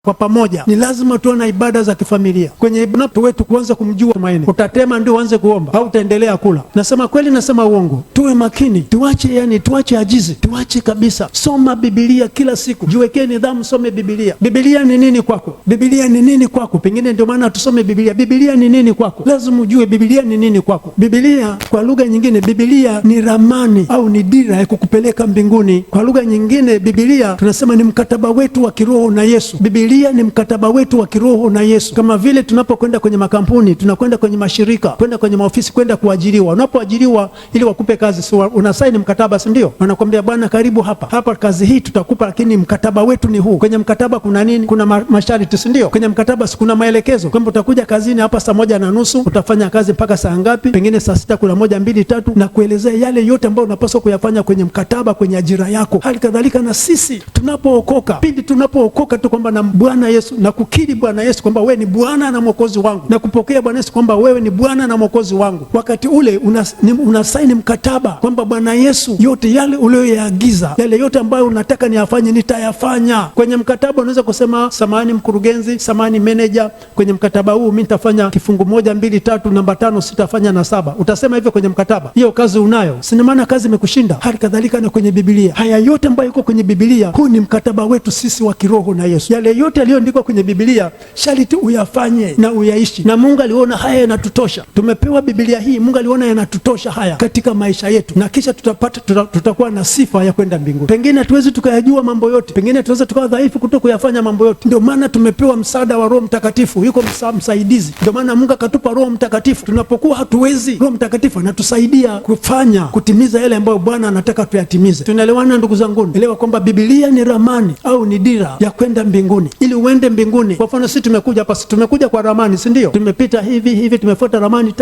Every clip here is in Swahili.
Kwa pamoja ni lazima tuwe na ibada za kifamilia. Kwenye ibada wetu kuanza kumjua Tumaini. Utatema ndio uanze kuomba au utaendelea kula? Nasema kweli, nasema uongo? Tuwe makini, tuache ajizi, tuache kabisa. Soma Biblia kila siku, jiwekee nidhamu, some Biblia. Biblia ni nini kwako? Biblia ni nini kwako? Pengine ndio maana tusome Biblia. Biblia ni nini kwako? Lazima ujue Biblia ni nini kwako. Biblia kwa lugha nyingine, Biblia ni ramani au ni dira ya kukupeleka mbinguni. Kwa lugha nyingine, Biblia tunasema ni mkataba wetu wa kiroho na Yesu. Biblia ni mkataba wetu wa kiroho na Yesu. Kama vile tunapokwenda kwenye makampuni, tunakwenda kwenye mashirika, kwenda kwenye maofisi, kwenda kuajiriwa. Unapoajiriwa ili wakupe kazi, si unasaini mkataba, si ndio? Wanakuambia bwana, karibu hapa kazi hii tutakupa, lakini mkataba wetu ni huu. Kwenye mkataba kuna nini? Kuna masharti, si ndio? Kwenye mkataba kuna maelekezo kwamba utakuja kazini hapa saa 1:30, utafanya kazi mpaka saa ngapi, pengine saa 6, kuna 1, 2, 3, na kuelezea yale yote ambayo unapaswa kuyafanya kwenye mkataba, kwenye ajira yako. Hali kadhalika na sisi tunapookoka, pindi tunapookoka tu kwamba na Bwana Yesu, na kukiri Bwana Yesu kwamba wewe ni Bwana na Mwokozi wangu, na kupokea Bwana Yesu kwamba wewe ni Bwana na Mwokozi wangu, wakati ule unasaini mkataba kwamba Bwana Yesu, yote yale uliyoyaagiza, yale yote ambayo unataka niyafanye, nitayafanya. Kwenye mkataba unaweza kusema, samahani mkurugenzi, samahani meneja, kwenye mkataba huu mimi nitafanya kifungu 1, 2, 3, namba 5 sitafanya na 7. Utasema hivyo kwenye mkataba, hiyo kazi unayo, sina maana kazi imekushinda. Hali kadhalika na kwenye Biblia, haya yote ambayo yuko kwenye Biblia, huu ni mkataba wetu sisi wa kiroho na Yesu. Yale yote yaliyoandikwa kwenye Biblia sharti uyafanye na uyaishi, na Mungu aliona haya yanatutosha. Tumepewa Biblia hii, Mungu aliona yanatutosha haya katika maisha yetu, na kisha tutakuwa na sifa ya kwenda mbinguni. Pengine hatuwezi tukayajua mambo yote, pengine tunaweza tukawa dhaifu kuto kuyafanya mambo yote. Ndio maana tumepewa msaada wa Roho Mtakatifu, yuko msaidizi. Ndio maana Mungu akatupa Roho Mtakatifu. Tunapokuwa hatuwezi, Roho Mtakatifu anatusaidia kutimiza yale ambayo Bwana anataka tuyatimize. Tunaelewana ndugu zangu? Elewa kwamba Biblia ni ramani au ni dira ya kwenda mbinguni. Ili uende mbinguni, kwa mfano sisi tumekuja hapa, tumekuja kwa ramani, si ndio? Tumepita hivi, tumefuata ramani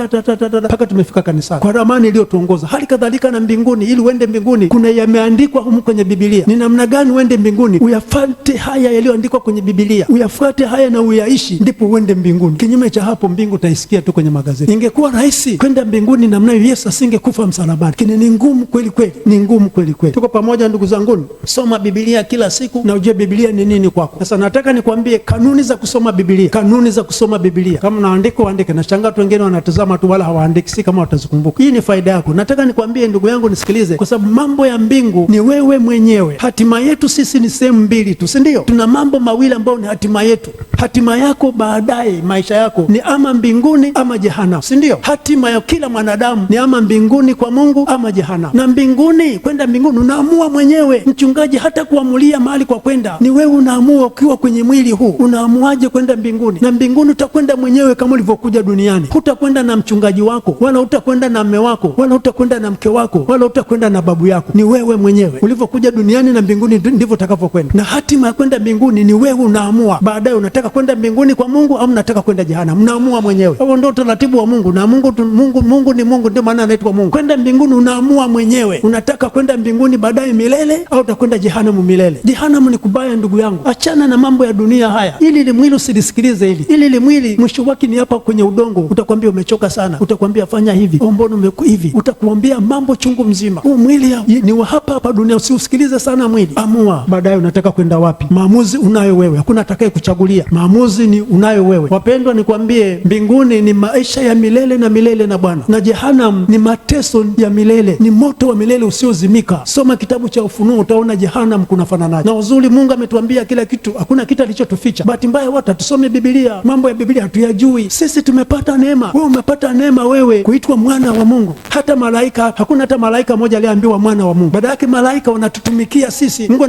mpaka tumefika kanisani kwa ramani iliyotuongoza. Hali kadhalika na mbinguni, ili uende mbinguni kuna yameandikwa humu kwenye Biblia. Ni namna gani uende mbinguni? Uyafuate haya yaliyoandikwa kwenye Biblia, uyafuate haya na uyaishi, ndipo uende mbinguni. Kinyume cha hapo, mbingu utaisikia tu kwenye magazeti. Ingekuwa rahisi kwenda mbinguni namna hiyo, Yesu asingekufa msalabani. Lakini ni ngumu kweli kweli, ni ngumu kweli kweli. Tuko pamoja ndugu zangu? Soma Biblia kila siku na ujue Biblia ni nini kwako. Sasa nataka nikwambie kanuni za kusoma Biblia, kanuni za kusoma Biblia. Kama unaandika uandike, na shangaa watu wengine wanatazama tu wala hawaandiki, si kama watazikumbuka. Hii ni faida yako. Nataka nikwambie ndugu yangu, nisikilize, kwa sababu mambo ya mbingu ni wewe mwenyewe. Hatima yetu sisi ni sehemu mbili tu, si ndio? Tuna mambo mawili ambayo ni hatima yetu. Hatima yako baadaye, maisha yako ni ama mbinguni ama jehanamu, si ndio? Hatima ya kila mwanadamu ni ama mbinguni kwa Mungu ama jehanamu. Na mbinguni, kwenda mbinguni unaamua mwenyewe. Mchungaji hata kuamulia mahali kwa kwenda, ni wewe unaamua. Ukiwa kwenye mwili huu unaamuaje kwenda mbinguni? Na mbinguni utakwenda mwenyewe kama ulivyokuja duniani. Hutakwenda na mchungaji wako, wala hutakwenda na mme wako, wala hutakwenda na mke wako, wala hutakwenda na babu yako. Ni wewe mwenyewe ulivyokuja duniani, na mbinguni ndivyo utakavyokwenda. Na hatima ya kwenda mbinguni ni wewe unaamua. Baadaye unataka kwenda mbinguni kwa Mungu au unataka kwenda jehanamu, unaamua mwenyewe. Huo ndio utaratibu wa Mungu. Na Mungu ni Mungu, ndio maana anaitwa Mungu. Kwenda mbinguni unaamua mwenyewe. Unataka kwenda mbinguni baadaye milele au utakwenda jehanamu milele. Jehanamu ni kubaya ndugu yangu. Achana na mambo ya dunia haya. Ili mwili usilisikilize hili. Ili mwili mwisho wake ni hapa kwenye udongo. Utakwambia umechoka sana. Utakwambia fanya hivi. Mbona umekuwa hivi? Utakuambia mambo chungu mzima. Huu mwili ni wa hapa dunia, usiusikilize sana mwili. Amua baadaye unataka kwenda wapi. Maamuzi unayo wewe. Hakuna atakaye kuchagulia. Maamuzi ni unayo wewe. Wapendwa, nikwambie mbinguni ni maisha ya milele na milele na Bwana. Na jehanamu ni mateso ya milele. Ni moto wa milele usiozimika. Soma kitabu cha Ufunuo utaona jehanamu kunafananaje. Na uzuri Mungu ametuambia kila kitu. Hakuna kitu alichotuficha. Bahati mbaya watu hatusome Biblia. Mambo ya Biblia hatuyajui. Sisi tumepata neema. Wewe umepata neema wewe kuitwa mwana wa Mungu. Hata malaika, hakuna hata malaika mmoja aliyeambiwa mwana wa Mungu. Baada yake malaika wanatutumikia sisi. Mungu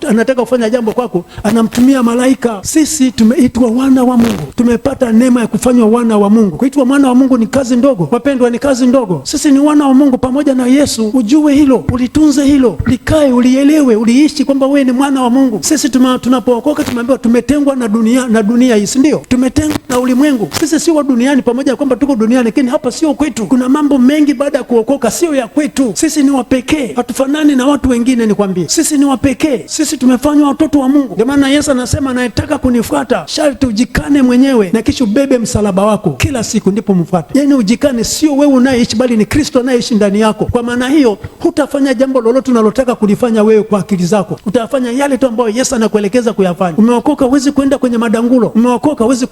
anataka kufanya jambo kwako, anamtumia malaika. Sisi tumeitwa wana wa Mungu. Tumepata neema ya kufanywa wana wa Mungu. Kuitwa mwana wa Mungu ni kazi ndogo. Wapendwa, ni kazi ndogo. Sisi ni wana wa Mungu pamoja na Yesu. Ujue hilo, ulitunze hilo, likae, ulielewe, uliishi kwamba wewe ni mwana wa Mungu. Sisi tunapookoka tumeambiwa tumetengwa na dunia hii, si ndio? Tumetengwa na ulimwengu. Sisi si wa duniani, pamoja na kwamba tuko duniani, lakini hapa sio kwetu. Kuna mambo mengi baada ya kuokoka sio ya kwetu. Sisi ni wapekee. Hatufanani na watu wengine, nikwambie. Sisi ni wapekee. Sisi tumefanywa watoto wa Mungu. Ndio maana Yesu anasema anayetaka kunifuata kumfuata sharti ujikane mwenyewe na kisha ubebe msalaba wako kila siku, ndipo mfuate. Yani ujikane, sio wewe unayeishi, bali ni Kristo anayeishi ndani yako. Kwa maana hiyo hutafanya jambo lolote unalotaka kulifanya wewe kwa akili zako, utafanya yale tu ambayo Yesu anakuelekeza kuyafanya. Umeokoka, huwezi kwenda kwenye madangulo. Umeokoka, huwezi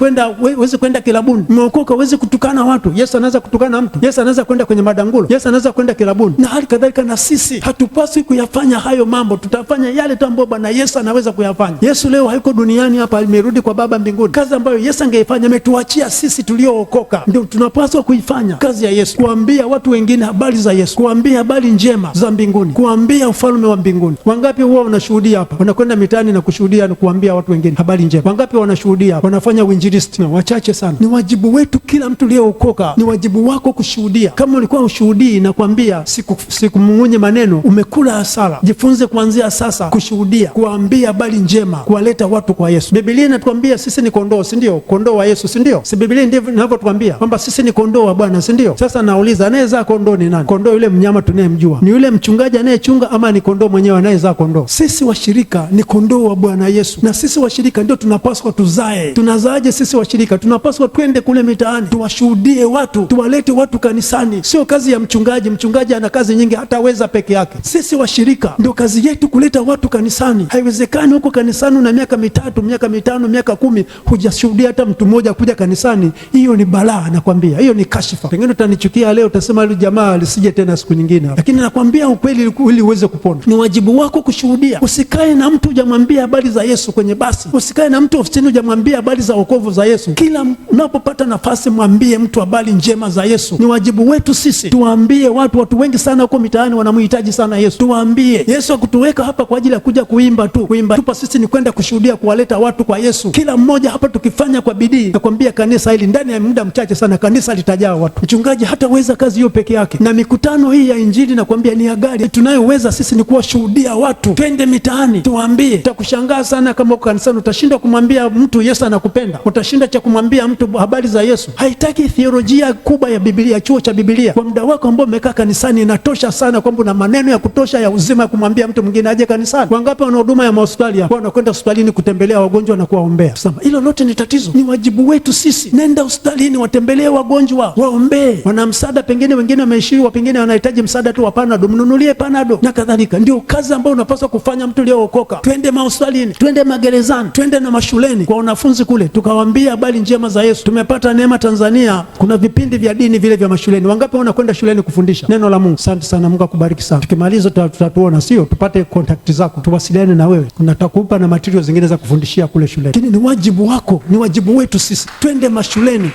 kwenda kilabuni. Umeokoka, huwezi kutukana watu. Yesu anaweza kutukana mtu. Yesu anaweza kwenda kwenye madangulo. Yesu anaweza kwenda kilabuni. Na hali kadhalika na sisi hatupaswi kuyafanya hayo mambo. Tutafanya yale tu ambayo Bwana Yesu anaweza kuyafanya. Yesu leo hayuko duniani hapa, amerudi kwa Baba mbinguni. Kazi ambayo Yesu angeifanya ametuachia sisi tuliookoka, ndio tunapaswa kuifanya. Kazi ya Yesu, kuambia watu wengine habari za Yesu, kuambia habari njema za mbinguni, kuambia ufalme wa mbinguni. Wangapi huwa wanashuhudia hapa, wanakwenda mitaani na kushuhudia na kuambia watu wengine habari njema? Wangapi wanashuhudia, wanafanya uinjilisti? Wachache sana. Ni wajibu wetu, kila mtu aliyeokoka, ni wajibu wako kushuhudia. Kama ulikuwa ushuhudii, nakwambia sikumung'unye maneno, umekula hasara. Jifunze kuanzia sasa kushuhudia, kuambia habari njema, kuwaleta watu kwa Yesu. Biblia inatuambia sisi ni kondoo, si ndio? Kondoo wa Yesu, si ndio? Si Biblia ndivyo inavyotuambia kwamba sisi ni kondoo wa Bwana, si ndio? Sasa nauliza, anayezaa kondoo ni nani? Kondoo yule mnyama tunayemjua? Ni yule mchungaji anayechunga, ama ni kondoo mwenyewe anayezaa kondoo? Sisi washirika ni kondoo wa Bwana Yesu, na sisi washirika ndio tunapaswa tuzae. Tunazaaje sisi washirika? Tunapaswa twende kule mitaani, tuwashuhudie watu, tuwalete watu kanisani. Sio kazi ya mchungaji. Mchungaji ana kazi nyingi, hataweza peke yake. Sisi washirika ndio kazi yetu kuleta watu kanisani. Haiwezekani huko kanisani na miaka 3, miaka 5, miaka 10 hujashuhudia hata mtu mmoja kuja kanisani. Hiyo ni balaa, nakwambia. Hiyo ni kashifa. Pengine utanichukia leo, utasema yule jamaa alisije tena siku nyingine, lakini nakwambia ukweli ili uweze kupona. Ni wajibu wako kushuhudia. Usikae na mtu hujamwambia habari za Yesu kwenye basi. Usikae na mtu ofisini hujamwambia habari za wokovu za Yesu. Kila unapopata nafasi, mwambie mtu habari njema za Yesu. Ni wajibu wetu sisi tuwaambie watu. Watu wengi sana huko mitaani wanamhitaji sana Yesu. Tuwaambie Yesu hakutuweka hapa kwa ajili ya kuja kuimba tu. Kuimba tupa sisi ni kwenda kushuhudia, kuwaleta watu kwa Yesu. Kila mmoja hapa tukifanya kwa bidii, nakwambia kanisa hili ndani ya muda mchache sana kanisa litajaa watu. Mchungaji hataweza kazi hiyo peke yake, na mikutano hii ya Injili nakwambia ni agari. Tunayoweza sisi ni kuwashuhudia watu. Twende mitaani tuwaambie. Utakushangaa sana kama uko kanisani utashindwa kumwambia mtu Yesu anakupenda. Utashinda cha kumwambia mtu habari za Yesu. Haitaki theolojia kubwa ya Biblia, chuo cha Biblia. Kwa muda wako ambao umekaa kanisani inatosha sana kwamba una maneno ya kutosha ya uzima ya kumwambia mtu mwingine aje kanisani. Wangapi wana huduma ya hospitali hapo, wanakwenda hospitalini kutembelea wagonjwa na kuwaombea? Sasa hilo lote ni tatizo. Ni wajibu wetu sisi. Nenda hospitalini, watembelee wagonjwa, waombee. Wana msaada, pengine wengine wameishiwa, pengine wanahitaji msaada tu wa Panado, mnunulie Panado na kadhalika. Ndio kazi ambayo unapaswa kufanya mtu aliyeokoka. Twende mahospitalini, twende magerezani, twende na mashuleni kwa wanafunzi kule, tukawaambia habari njema za Yesu. Tumepata neema Tanzania, kuna vipindi vya dini vile vya mashuleni. Wangapi wanakwenda shuleni kufundisha neno la Mungu? Asante sana, Mungu akubariki sana. Tukimaliza tutatuona, sio tupate kontakti zako, tuwasiliane na wewe. Tunatakupa na material zingine za kufundishia kule shuleni. Lakini ni wajibu wako, ni wajibu wetu sisi. Twende mashuleni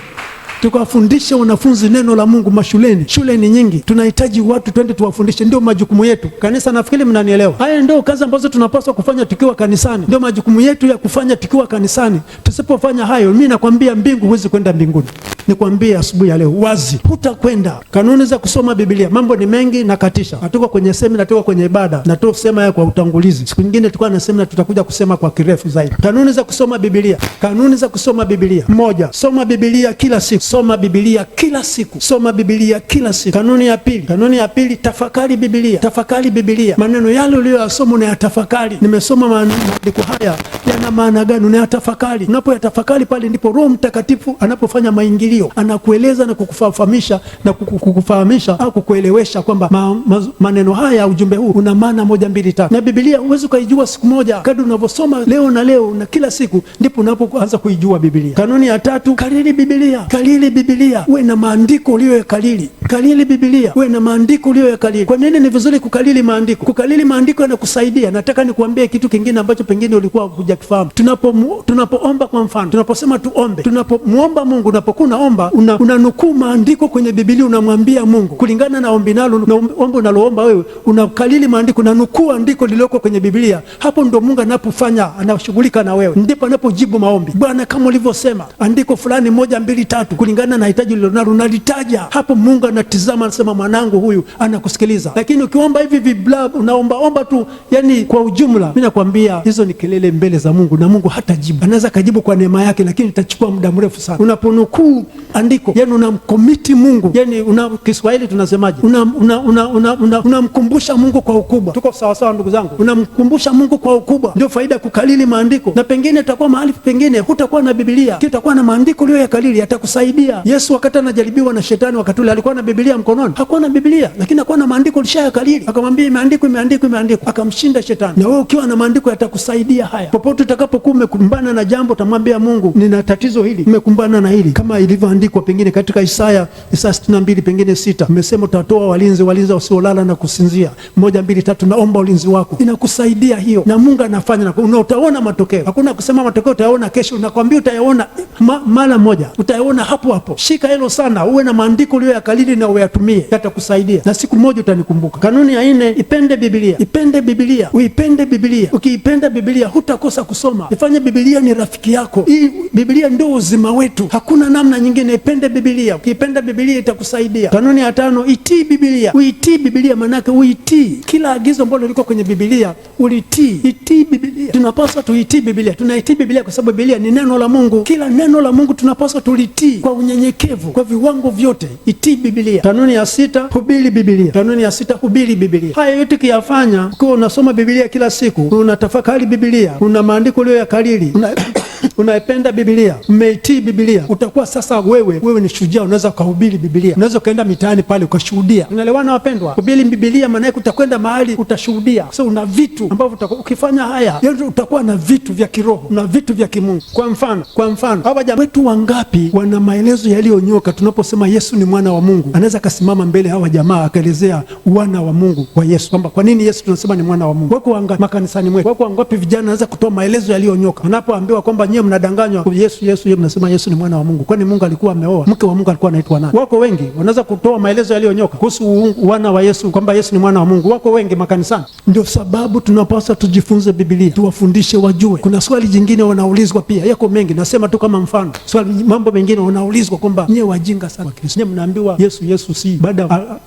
tukawafundishe wanafunzi neno la Mungu mashuleni. Shule ni nyingi, tunahitaji watu, twende tuwafundishe. Ndio majukumu yetu. Kanisa, nafikiri mnanielewa. Haya ndio kazi ambazo tunapaswa kufanya tukiwa kanisani. Ndio majukumu yetu ya kufanya tukiwa kanisani. Tusipofanya hayo, mimi nakwambia mbingu huwezi kwenda mbinguni. Nikwambie asubuhi ya leo wazi, hutakwenda. Kanuni za kusoma Biblia, mambo ni mengi na katisha. Hatuko kwenye semina, tuko kwenye ibada. Na tusema haya kwa utangulizi. Siku nyingine tulikuwa na semina, tutakuja kusema kwa kirefu zaidi. Kanuni za kusoma Biblia. Kanuni za kusoma Biblia. Moja, soma Biblia kila siku. Soma Biblia kila siku. Soma Biblia kila siku. Kanuni ya pili, tafakari Biblia. Tafakari Biblia. Maneno yale uliyoyasoma unayatafakari. Nimesoma maandiko haya yana maana gani? Unayatafakari. Unapoyatafakari pale ndipo Roho Mtakatifu anapofanya maingilio, anakueleza na kukufahamisha au kukuelewesha kwamba maneno haya, ujumbe huu una maana 1, 2, 3. Na Biblia huwezi kuijua siku moja. Kadri unavyosoma leo na kila siku ndipo unapoanza kuijua Biblia. Kanuni ya 3, kariri Biblia. Kariri Biblia. Uwe na maandiko uliyoyakariri. Kariri Biblia. Uwe na maandiko uliyoyakariri. Kwa nini ni vizuri kukariri maandiko? Kukariri maandiko yanakusaidia. Nataka nikuambie kitu kingine ambacho pengine ulikuwa hujakifahamu. Tunapoomba, kwa mfano, tunaposema tuombe, tunapomuomba Mungu, unapokuwa unaomba, unanukuu maandiko kwenye Biblia, unamwambia Mungu kulingana na ombi nalo, na ombi unaloomba wewe, unakariri maandiko, unanukuu andiko lililoko kwenye Biblia. Hapo ndo Mungu anapofanya, anashughulika na wewe, ndipo anapojibu maombi. Bwana, kama ulivyosema andiko fulani 1, 2, 3 kulingana na hitaji lililonalo unalitaja. Hapo Mungu anatizama, anasema mwanangu huyu anakusikiliza. Lakini ukiomba hivi viblab, unaomba tu, yani kwa ujumla, mimi nakwambia hizo ni kelele mbele za Mungu, na Mungu hatajibu. Anaweza kajibu kwa neema yake, lakini itachukua muda mrefu sana. Unaponukuu andiko, yani unamkomiti Mungu, yani Kiswahili tunasemaje, unamkumbusha Mungu kwa ukubwa. Tuko sawa sawa ndugu zangu? Unamkumbusha Mungu kwa ukubwa, ndio faida kukalili maandiko. Na pengine utakuwa mahali pengine hutakuwa na Biblia, utakuwa na maandiko uliyoyakalili, yatakusaidia. Yesu wakati anajaribiwa na shetani wakati ule alikuwa na Biblia mkononi? Hakuwa na Biblia, lakini alikuwa na maandiko ulishayakalili. Akamwambia imeandikwa, imeandikwa, imeandikwa, akamshinda shetani. Na wewe ukiwa na maandiko yatakusaidia haya. Popote utakapokuwa umekumbana na jambo, utamwambia Mungu, nina tatizo hili, nimekumbana na hili, kama ilivyoandikwa pengine katika Isaya 62 pengine 6, umesema utatoa walinzi wasiolala na kusinzia, 1 2 3, naomba ulinzi wako. Inakusaidia hiyo, na Mungu anafanya, na utaona matokeo. Hakuna kusema matokeo utayaona kesho, nakwambia utayaona mara moja, utayaona hapo hapo. Shika hilo sana, uwe na maandiko uliyoyakalili na uyatumie, yatakusaidia na siku moja utanikumbuka. Kanuni ya 4, ipende Biblia. Ipende Biblia, uipende Biblia. Ukiipenda Biblia hutakosa kusoma. Ifanye Biblia ni rafiki yako. Hii Biblia ndio uzima wetu, hakuna namna nyingine. Ipende Biblia, ukiipenda Biblia itakusaidia. Kanuni ya 5, itii Biblia. Uitii Biblia, manake uitii kila agizo ambalo liko kwenye Biblia, ulitii. Itii Biblia. Tunapaswa tuitii Biblia. Tunaitii Biblia kwa sababu Biblia ni neno la Mungu. Kila neno la Mungu tunapaswa tulitii kwa unyenyekevu, kwa viwango vyote. Itii Biblia. Kanuni ya 6, hubiri Biblia. Kanuni ya 6, hubiri Biblia. Haya yote ukiyafanya, ukiwa unasoma Biblia kila siku, unatafakari Biblia, una maandiko uliyoyakalili, unaipenda Biblia, umeitii Biblia, utakuwa sasa wewe ni shujaa. Unaweza kuhubiri Biblia, unaweza kaenda mitaani pale ukashuhudia. Unaelewana wapendwa? Hubiri Biblia maana yake utakwenda mahali utashuhudia. So una vitu ambavyo ukifanya haya, yani utakuwa na vitu vya kiroho na vitu vya kimungu. Kwa mfano hawa jamaa wetu wangapi wana maelezo yaliyonyoka? Tunaposema Yesu ni mwana wa Mungu, anaweza kasimama mbele hawa jamaa akaelezea wana wa Mungu wa Yesu, kwamba kwa nini Yesu tunasema ni mwana wa Mungu. Wako wangapi makanisani mwetu? Wako wangapi vijana wanaweza kutoa maelezo yaliyonyoka wanapoambiwa kwamba nyewe mnadanganywa, Yesu mnasema Yesu ni mwana wa Mungu, kwani Mungu alikuwa ameoa mke wa Mungu, alikuwa anaitwa nani? Wako wengi wanaweza kutoa maelezo yaliyonyoka kuhusu wana wa Yesu, kwamba Yesu ni mwana wa Mungu. Wako wengi makanisani. Ndio sababu tunapaswa tujifunze Biblia, tuwafundishe wajue. Kuna swali jingine wanaulizwa pia, yako mengi, nasema tu kama mfano. Swali mambo mengine wanaulizwa kwamba nyewe wajinga sana wa Kristo, nyewe mnaambiwa Yesu si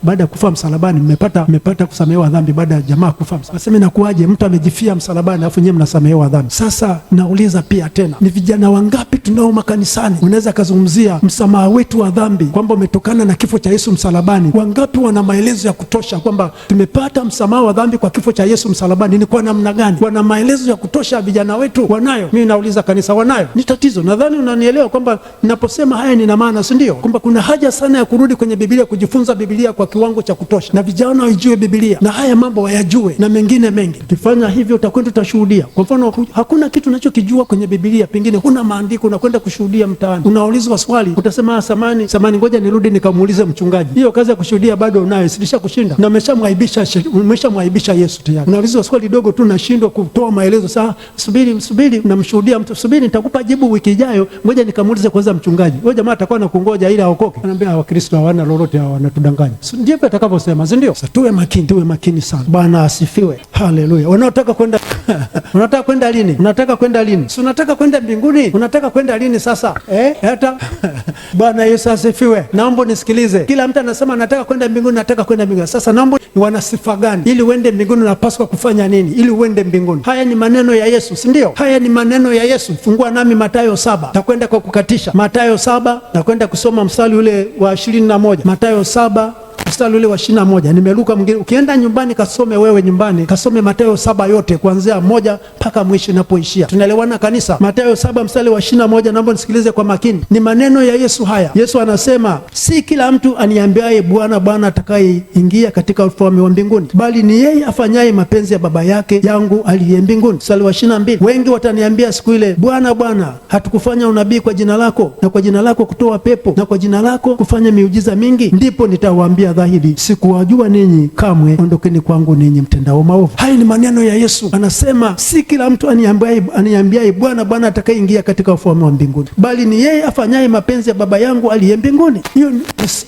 baada ya kufa msalabani mmepata kusamehewa dhambi baada ya jamaa kufa msalabani. Nasema inakuaje mtu amejifia msalabani alafu nyewe mnasamehewa dhambi? Sasa nauliza pia tena, ni vijana wangapi tunao makanisani unaweza kazungumzia msamaha wetu wa dhambi kwamba umetokana na kifo cha Yesu msalabani? Wangapi wana maelezo ya kutosha kwamba tumepata msamaha wa dhambi kwa kifo cha Yesu msalabani? Ni kwa namna gani? Wana maelezo ya kutosha vijana wetu? Wanayo? Mimi nauliza kanisa, wanayo? Ni tatizo. Nadhani unanielewa kwamba ninaposema haya nina maana, si ndio? Kwamba kuna haja sana ya kurudi kwenye Biblia, kujifunza Biblia kwa kiwango cha kutosha, na vijana waijue Biblia na haya mambo wayajue, na mengine mengi. Ukifanya hivyo utakwenda utashuhudia. Kwa mfano, hakuna kitu unachokijua kwenye Biblia, pengine huna maandiko, unakwenda kushuhudia mtaani, unaulizwa swali, utasema samani, ngoja nirudi nikamuulize mchungaji. Hiyo kazi ya kushuhudia bado unayo, silisha kushinda na umeshamwaibisha Yesu tayari. Unaulizwa swali dogo tu nashindwa kutoa maelezo. Sasa subiri, unamshuhudia mtu, subiri nitakupa jibu wiki ijayo, ngoja nikamuulize kwanza mchungaji. Wewe jamaa atakuwa anakungoja ili aokoke. Anambia Wakristo hawana lolote, hawa wanatudanganya. Ndio atakavyosema, si ndio? Sasa tuwe makini sana. Bwana asifiwe. Haleluya. Unataka kwenda lini? Unataka kwenda lini? Si unataka kwenda mbinguni? Unataka kwenda lini sasa? Hata Bwana Yesu asifiwe. Naomba nisikilize. Kila mtu anasema nataka kwenda mbinguni, nataka kwenda mbinguni. Sasa naomba, wana sifa gani? Ili uende mbinguni unapaswa kufanya nini ili uende mbinguni? Haya ni maneno ya Yesu, si ndio? Haya ni maneno ya Yesu. Fungua nami Mathayo 7. Takwenda kwa kukatisha. Mathayo 7, nakwenda kusoma mstari ule wa 21. Mathayo 7 mstari ule wa 21. Nimeruka mwingine. Ukienda nyumbani kasome, wewe nyumbani kasome Mathayo 7 yote kuanzia 1 mpaka mwisho inapoishia. Tunaelewana kanisa? Mathayo 7 mstari wa 21, naomba nisikilize kwa makini. Ni maneno ya Yesu haya. Yesu anasema, si kila mtu aniambiaye Bwana Bwana atakayeingia katika ufalme wa mbinguni, bali ni yeye afanyaye mapenzi ya Baba yake yangu aliye mbinguni. Mstari wa 22, wengi wataniambia siku ile, Bwana Bwana, hatukufanya unabii kwa jina lako, na kwa jina lako kutoa pepo, na kwa jina lako kufanya miujiza mingi? Ndipo nitawaambia dhahiri, sikuwajua ninyi kamwe, ondokeni kwangu ninyi mtendao maovu. Haya ni maneno ya Yesu. Anasema si kila mtu aniambiaye Bwana Bwana atakayeingia katika ufalme wa mbinguni, bali ni yeye afanyaye mapenzi ya Baba yangu aliye mbinguni. Hiyo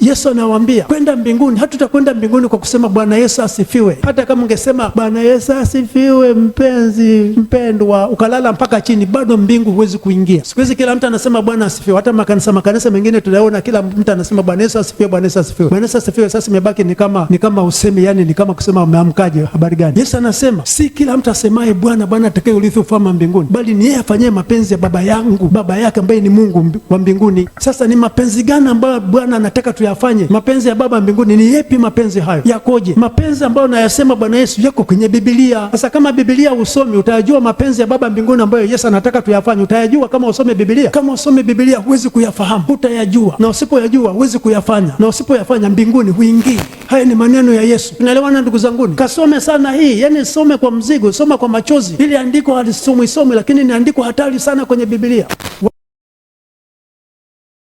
Yesu anawaambia kwenda mbinguni. Hatutakwenda mbinguni kwa kusema Bwana Yesu asifiwe. Hata kama ungesema Bwana Yesu asifiwe mpenzi mpendwa, ukalala mpaka chini, bado mbingu huwezi kuingia. Siku hizi kila mtu anasema Bwana asifiwe. Hata makanisa mengine tunaona kila mtu anasema Bwana Yesu asifiwe, Bwana Yesu asifiwe, Bwana Yesu asifiwe. sasa imebaki ni kama usemi, yani ni kama kusema umeamkaje, habari gani? Yesu anasema si kila mtu asemaye Bwana Bwana atakaye urithi ufalme wa mbinguni, bali ni yeye afanyaye mapenzi ya Baba yangu, Baba yake ambaye ni Mungu wa mbinguni. Sasa ni mapenzi gani ambayo Bwana anataka tuyafanye? Mapenzi ya Baba mbinguni ni yepi? Mapenzi hayo yakoje? Mapenzi ambayo nayasema Bwana Yesu yako kwenye Biblia. Sasa kama Biblia usomi, utayajua mapenzi ya Baba mbinguni ambayo Yesu anataka tuyafanye? Utayajua kama usome Biblia? Kama usome Biblia huwezi kuyafahamu, hutayajua, na usipoyajua huwezi kuyafanya, na usipoyafanya mbinguni huingii. Haya ni maneno ya Yesu. Tunaelewana ndugu zanguni? Kasome sana hii, yani some kwa mzigo, soma kwa machozi. Ili andiko halisomwi, lakini ni andiko hatari sana kwenye Biblia.